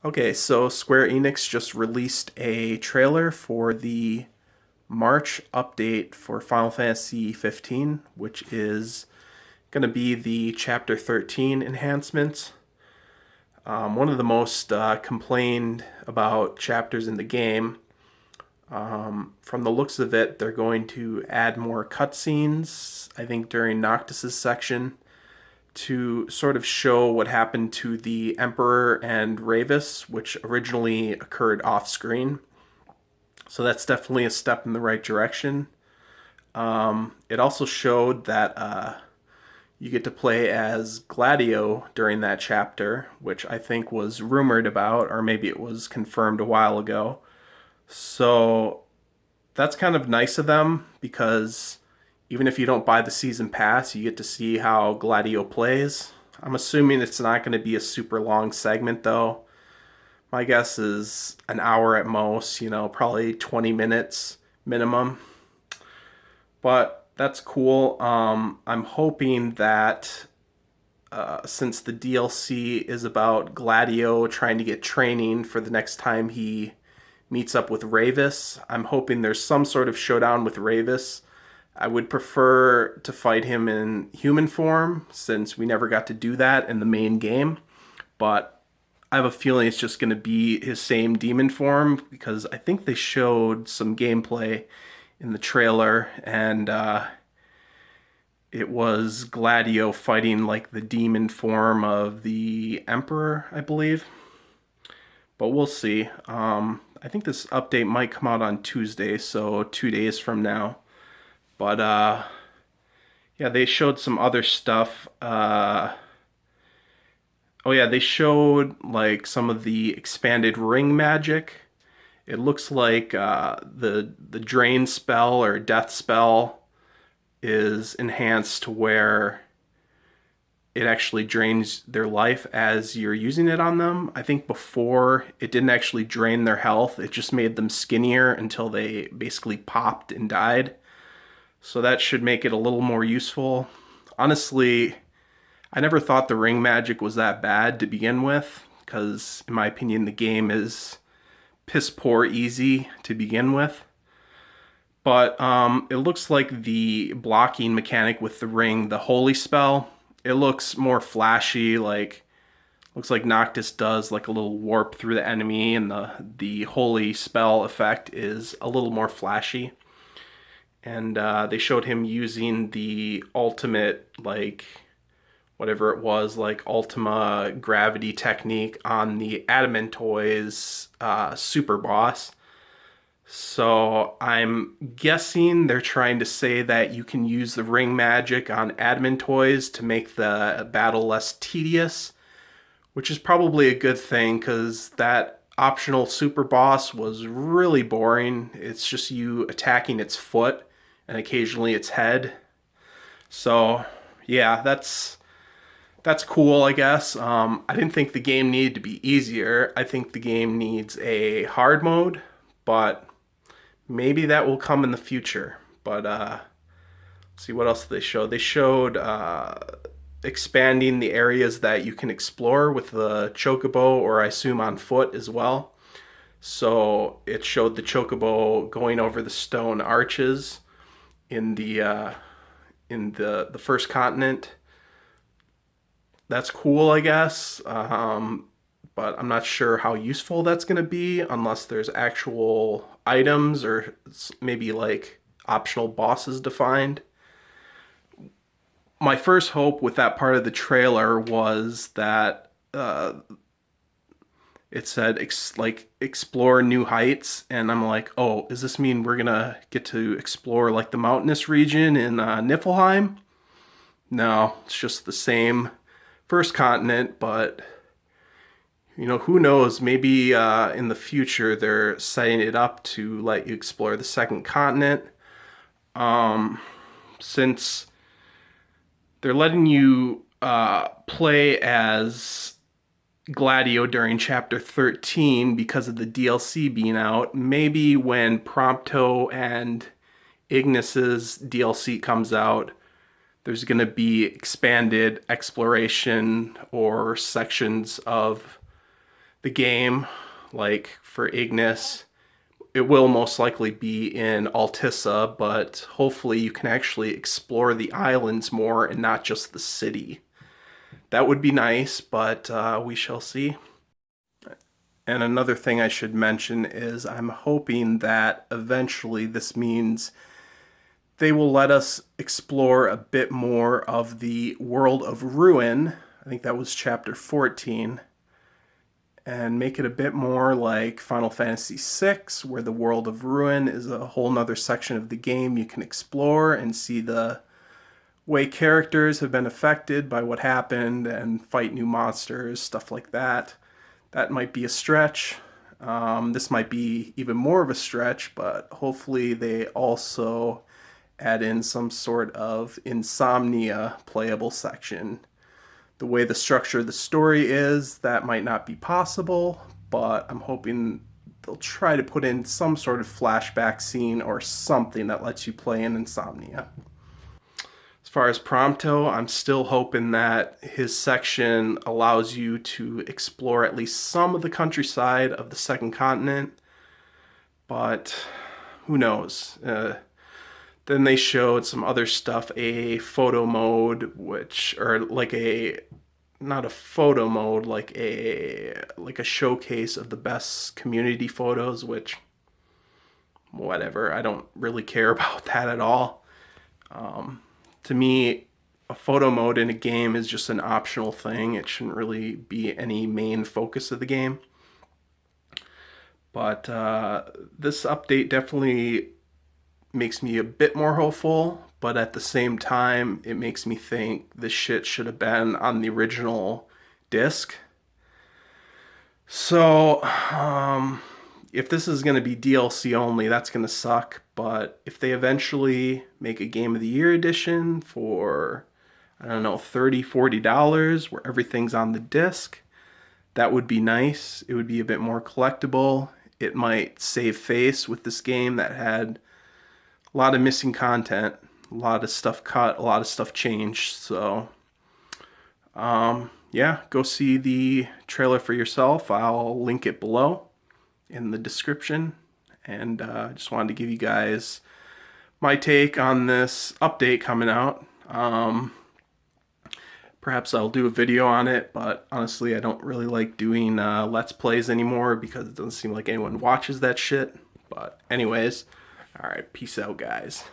Okay, so Square Enix just released a trailer for the March update for Final Fantasy 15, which is going to be the Chapter 13 enhancements. One of the most complained about chapters in the game. From the looks of it, they're going to add more cutscenes, I think, during Noctis's section to sort of show what happened to the Emperor and Ravis, which originally occurred off screen. So that's definitely a step in the right direction. It also showed that you get to play as Gladio during that chapter, which I think was rumored about, or maybe it was confirmed a while ago. So that's kind of nice of them because even if you don't buy the season pass, you get to see how Gladio plays. I'm assuming it's not going to be a super long segment though. My guess is an hour at most, probably 20 minutes minimum. But that's cool. I'm hoping that since the DLC is about Gladio trying to get training for the next time he meets up with Ravis, I'm hoping there's some sort of showdown with Ravis. I would prefer to fight him in human form since we never got to do that in the main game. But I have a feeling it's just going to be his same demon form because I think they showed some gameplay in the trailer and it was Gladio fighting like the demon form of the Emperor, I believe. But we'll see. I think this update might come out on Tuesday, so 2 days from now. But yeah, they showed some other stuff. Oh yeah, they showed like some of the expanded ring magic. It looks like the drain spell or death spell is enhanced to where it actually drains their life as you're using it on them. I think before it didn't actually drain their health, it just made them skinnier until they basically popped and died. So that should make it a little more useful. Honestly, I never thought the ring magic was that bad to begin with, because in my opinion, the game is piss poor easy to begin with. But it looks like the blocking mechanic with the ring, the holy spell, it looks more flashy. Like looks like Noctis does like a little warp through the enemy, and the holy spell effect is a little more flashy. And they showed him using the ultimate, like whatever it was, like Ultima gravity technique on the Adamantoise super boss. So I'm guessing they're trying to say that you can use the ring magic on Adamantoise to make the battle less tedious, which is probably a good thing because that optional super boss was really boring. It's just you attacking its foot and occasionally its head. So yeah, that's cool, I guess. I didn't think the game needed to be easier. I think the game needs a hard mode, but maybe that will come in the future. But see what else did they show. They showed expanding the areas that you can explore with the chocobo, or I assume on foot as well. So it showed the chocobo going over the stone arches in the first continent. That's cool, I guess. But I'm not sure how useful that's going to be unless there's actual items or maybe like optional bosses defined. My first hope with that part of the trailer was that it said like explore new heights, and I'm like, oh, does this mean we're gonna get to explore like the mountainous region in Niflheim? No, it's just the same first continent, but who knows? Maybe in the future they're setting it up to let you explore the second continent. Since they're letting you play as Gladio during Chapter 13 because of the DLC being out, maybe when Prompto and Ignis's DLC comes out, there's going to be expanded exploration or sections of the game, like for Ignis, it will most likely be in Altissa, but hopefully you can actually explore the islands more and not just the city. That would be nice, but we shall see. And another thing I should mention is I'm hoping that eventually this means they will let us explore a bit more of the world of Ruin. I think that was chapter 14. And make it a bit more like Final Fantasy VI, where the world of Ruin is a whole nother section of the game you can explore and see the way characters have been affected by what happened and fight new monsters, stuff like that. That might be a stretch. This might be even more of a stretch, but hopefully they also add in some sort of Insomnia playable section. The way the structure of the story is, that might not be possible, but I'm hoping they'll try to put in some sort of flashback scene or something that lets you play in Insomnia. As far as Prompto, I'm still hoping that his section allows you to explore at least some of the countryside of the second continent, but who knows? Then they showed some other stuff, a photo mode, or like not a photo mode, like a showcase of the best community photos, which, whatever, I don't really care about that at all. To me, a photo mode in a game is just an optional thing. It shouldn't really be any main focus of the game. But this update definitely makes me a bit more hopeful, but at the same time, it makes me think this shit should have been on the original disc. So, if this is going to be DLC only, that's going to suck. But if they eventually make a Game of the Year edition for, I don't know, $30, $40, where everything's on the disc, that would be nice. It would be a bit more collectible. It might save face with this game that had a lot of missing content, a lot of stuff cut, a lot of stuff changed. So, yeah, go see the trailer for yourself. I'll link it below in the description. And I just wanted to give you guys my take on this update coming out. Perhaps I'll do a video on it, but honestly, I don't really like doing Let's Plays anymore because it doesn't seem like anyone watches that shit. But anyways, alright, peace out, guys.